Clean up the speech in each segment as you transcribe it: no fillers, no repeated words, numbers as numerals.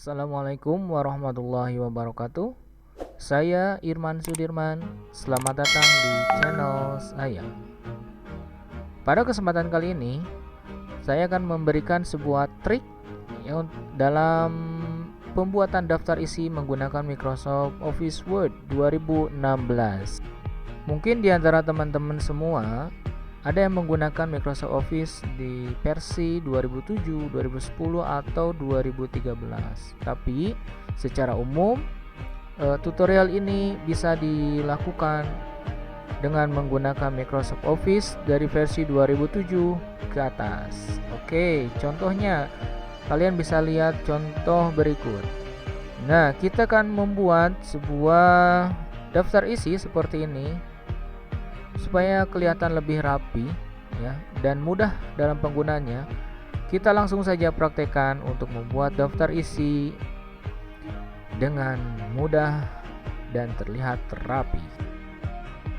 Assalamualaikum warahmatullahi wabarakatuh. Saya Irman Sudirman. Selamat datang di channel saya. Pada kesempatan kali ini, saya akan memberikan sebuah trik dalam pembuatan daftar isi menggunakan Microsoft Office Word 2016. Mungkin di antara teman-teman semua ada yang menggunakan Microsoft Office di versi 2007, 2010 atau 2013. Tapi secara umum tutorial ini bisa dilakukan dengan menggunakan Microsoft Office dari versi 2007 ke atas. Oke, contohnya kalian bisa lihat contoh berikut. Nah, kita akan membuat sebuah daftar isi seperti ini supaya kelihatan lebih rapi ya dan mudah dalam penggunanya. Kita langsung saja praktekkan untuk membuat daftar isi dengan mudah dan terlihat rapi.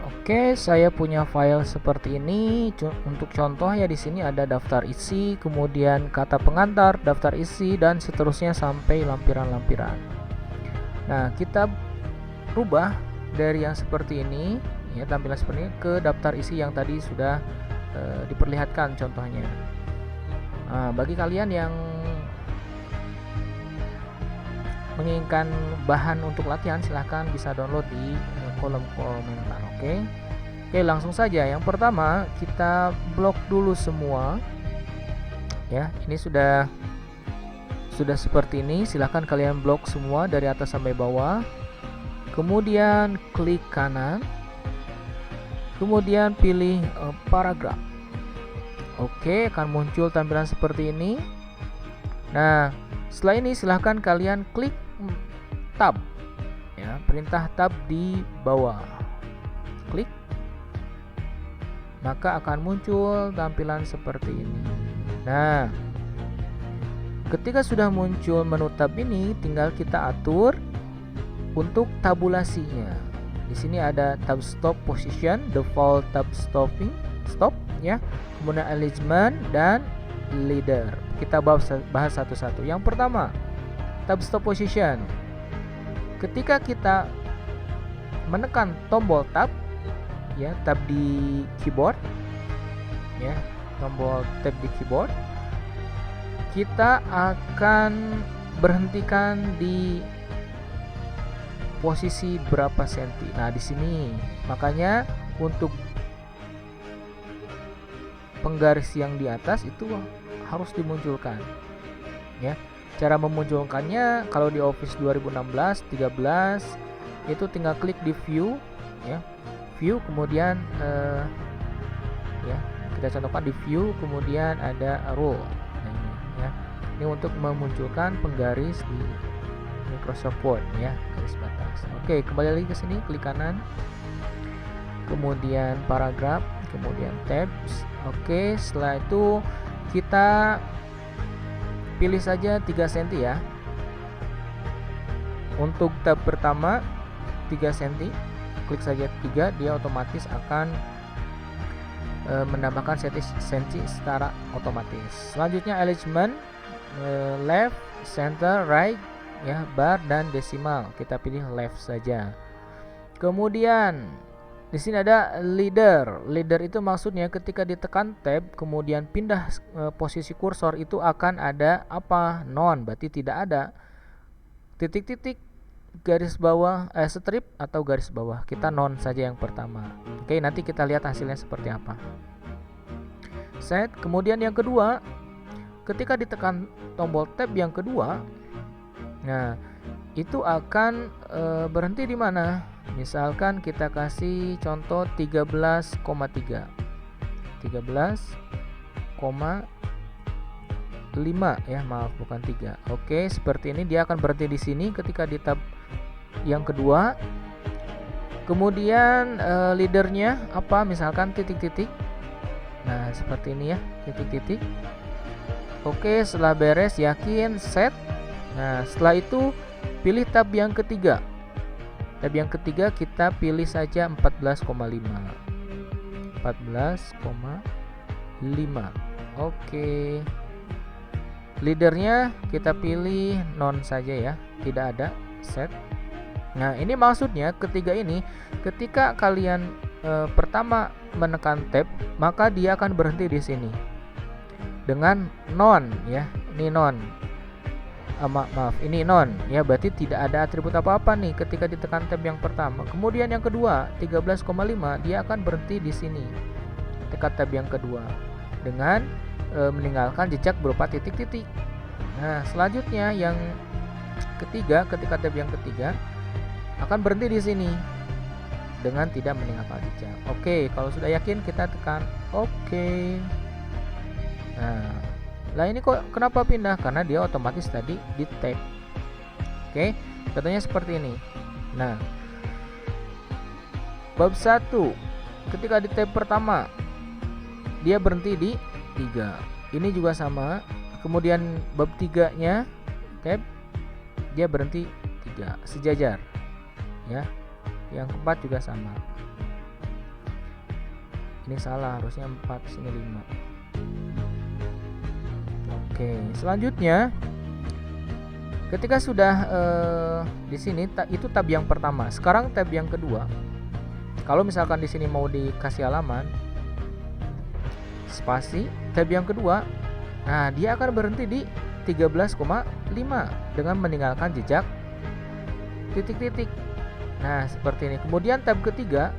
Oke, saya punya file seperti ini. Untuk contoh ya, di sini ada daftar isi, kemudian kata pengantar, daftar isi, dan seterusnya sampai lampiran-lampiran. Nah, kita rubah dari yang seperti ini ya, tampilan seperti ini ke daftar isi yang tadi sudah diperlihatkan contohnya. Nah, bagi kalian yang menginginkan bahan untuk latihan, silahkan bisa download di kolom komentar. Oke, langsung saja. Yang pertama, kita blok dulu semua ya. Ini sudah seperti ini. Silahkan kalian blok semua dari atas sampai bawah. Kemudian klik kanan, kemudian pilih paragraf. Oke, akan muncul tampilan seperti ini. Nah, setelah ini silahkan kalian klik tab ya, perintah tab di bawah. Klik, maka akan muncul tampilan seperti ini. Nah, ketika sudah muncul menu tab ini, tinggal kita atur untuk tabulasinya. Di sini ada tab stop position, default tab stop ya, kemudian alignment dan leader. Kita bahas satu-satu. Yang pertama, tab stop position. Ketika kita menekan tombol tab ya, tab di keyboard ya, tombol tab di keyboard, kita akan berhentikan di posisi berapa senti. Nah, di sini makanya untuk penggaris yang di atas itu harus dimunculkan ya. Cara memunculkannya kalau di Office 2016, 13 itu tinggal klik di view ya. View, kemudian ya, kita contohkan di view, kemudian ada rule. Nah, ini ya. Ini untuk memunculkan penggaris di Microsoft Word ya, garis batas. Oke, kembali lagi ke sini, klik kanan, kemudian paragraf, kemudian tabs. Oke, setelah itu kita pilih saja 3 cm ya. Untuk tab pertama 3 cm, klik saja 3, dia otomatis akan menambahkan cm secara otomatis. Selanjutnya alignment, left, center, right ya, bar dan desimal. Kita pilih left saja. Kemudian di sini ada leader. Leader itu maksudnya ketika ditekan tab kemudian pindah posisi kursor itu akan ada apa? None, berarti tidak ada. Titik-titik, garis bawah, strip atau garis bawah. Kita none saja yang pertama. Oke, nanti kita lihat hasilnya seperti apa. Set. Kemudian yang kedua, ketika ditekan tombol tab yang kedua, nah itu akan berhenti di mana? Misalkan kita kasih contoh 13,3 ya, maaf bukan 3. Oke, seperti ini dia akan berhenti di sini ketika di tab yang kedua. Kemudian leadernya apa? Misalkan titik-titik. Nah, seperti ini ya, titik-titik. Oke, setelah beres yakin set. Nah, setelah itu pilih tab yang ketiga. Tab yang ketiga kita pilih saja 14,5. Oke. Leadernya kita pilih non saja ya, tidak ada set. Nah, ini maksudnya ketiga ini ketika kalian pertama menekan tab, maka dia akan berhenti di sini dengan non ya. Ini non. Maaf, ini non ya, berarti tidak ada atribut apa-apa nih ketika ditekan tab yang pertama. Kemudian yang kedua 13,5 dia akan berhenti di sini. Tekan tab yang kedua dengan meninggalkan jejak berupa titik-titik. Nah, selanjutnya yang ketiga, ketika tab yang ketiga akan berhenti di sini dengan tidak meninggalkan jejak. Oke, kalau sudah yakin kita tekan oke. Nah, ini kok kenapa pindah? Karena dia otomatis tadi di tab. Oke, contohnya seperti ini. Nah, bab 1 ketika di tab pertama dia berhenti di 3. Ini juga sama. Kemudian bab 3-nya tab dia berhenti 3, sejajar. Ya. Yang keempat juga sama. Ini salah, harusnya 4, sini 5. Oke, selanjutnya ketika sudah di sini itu tab yang pertama. Sekarang tab yang kedua. Kalau misalkan di sini mau dikasih halaman spasi, tab yang kedua, nah dia akan berhenti di 13,5 dengan meninggalkan jejak titik-titik. Nah, seperti ini. Kemudian tab ketiga,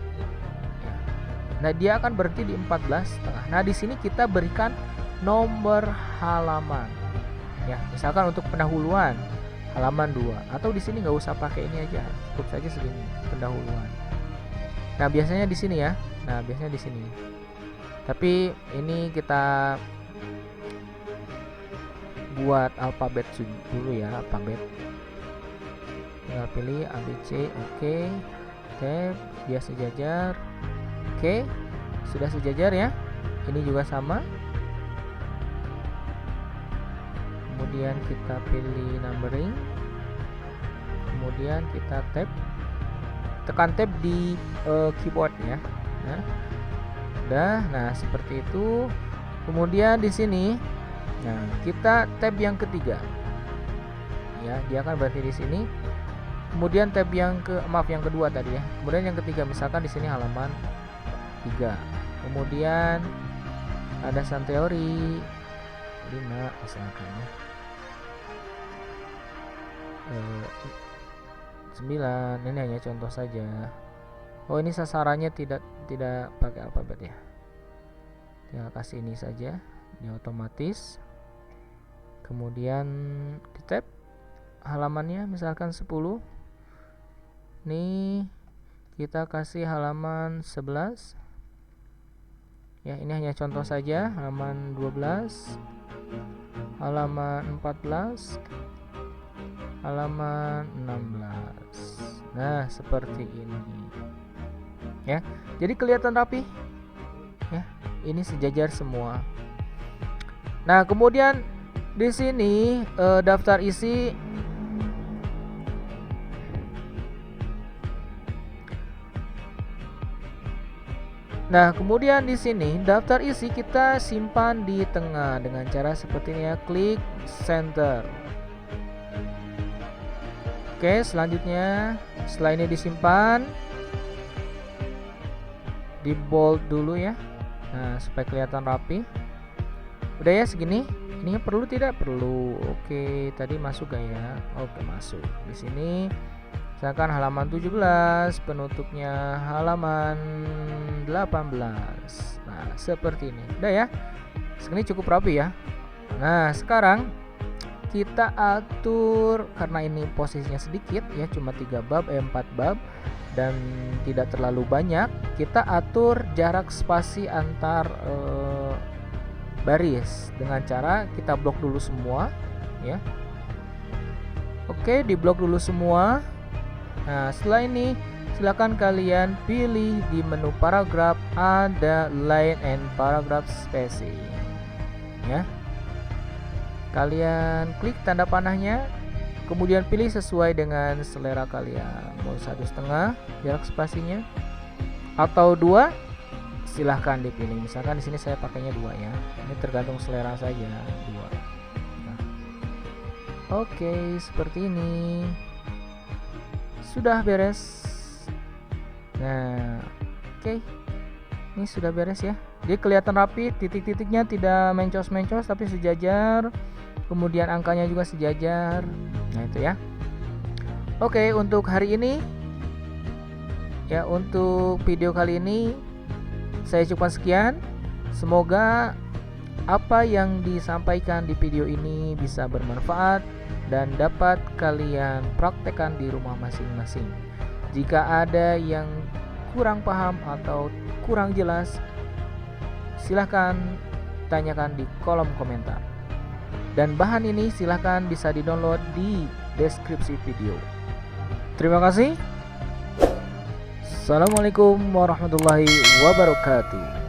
nah dia akan berhenti di 14,5. Nah, di sini kita berikan nomor halaman. Ya, misalkan untuk pendahuluan halaman 2, atau di sini nggak usah pakai ini aja, cukup saja segini pendahuluan. Nah, biasanya di sini ya. Nah, biasanya di sini. Tapi ini kita buat alfabet dulu ya, alfabet. Tinggal pilih ABC, oke. Tab, dia sejajar. Oke, sudah sejajar ya. Ini juga sama. Kemudian kita pilih numbering. Kemudian kita tab. Tekan tab di keyboard ya. Nah, udah. Nah, seperti itu. Kemudian di sini, nah kita tab yang ketiga. Ya, dia akan berarti di sini. Kemudian tab yang yang kedua tadi ya. Kemudian yang ketiga, misalkan di sini halaman 3. Kemudian ada sun teori 5 misalkan ya. 9. Ini hanya contoh saja. Oh, ini sasarannya tidak pakai alfabet ya. Tinggal kasih ini saja, dia otomatis. Kemudian di tab halamannya misalkan 10. Nih kita kasih halaman 11. Ya, ini hanya contoh saja. Halaman 12, halaman 14, halaman 16. Nah, seperti ini. Ya. Jadi kelihatan rapi. Ya, ini sejajar semua. Nah, kemudian di sini daftar isi. Nah, kemudian di sini daftar isi kita simpan di tengah dengan cara seperti ini ya, klik center. Oke, selanjutnya setelah ini disimpan, di bold dulu ya. Nah, supaya kelihatan rapi. Udah ya segini. Ini perlu tidak? Perlu. Oke, tadi masuk gak ya? Oke, masuk. Di sini misalkan halaman 17, penutupnya halaman 18. Nah, seperti ini. Udah ya. Segini cukup rapi ya. Nah, sekarang kita atur, karena ini posisinya sedikit ya, cuma 4 bab dan tidak terlalu banyak. Kita atur jarak spasi antar baris dengan cara kita blok dulu semua ya. Oke, di blok dulu semua. Nah, setelah ini silakan kalian pilih di menu paragraf ada line and paragraph spacing ya. Kalian klik tanda panahnya, kemudian pilih sesuai dengan selera kalian. Mau 1,5 jarak spasinya atau 2, silahkan dipilih. Misalkan di sini saya pakainya 2 ya. Ini tergantung selera saja, 2. Nah, Oke, seperti ini. Sudah beres. Nah, oke. Ini sudah beres ya. Jadi kelihatan rapi, titik-titiknya tidak mencos-mencos tapi sejajar. Kemudian angkanya juga sejajar. Nah, itu ya. Oke, untuk hari ini ya, untuk video kali ini saya cukupkan sekian. Semoga apa yang disampaikan di video ini bisa bermanfaat dan dapat kalian praktekkan di rumah masing-masing. Jika ada yang kurang paham atau kurang jelas, silahkan tanyakan di kolom komentar. Dan bahan ini silahkan bisa di-download di deskripsi video. Terima kasih. Assalamualaikum warahmatullahi wabarakatuh.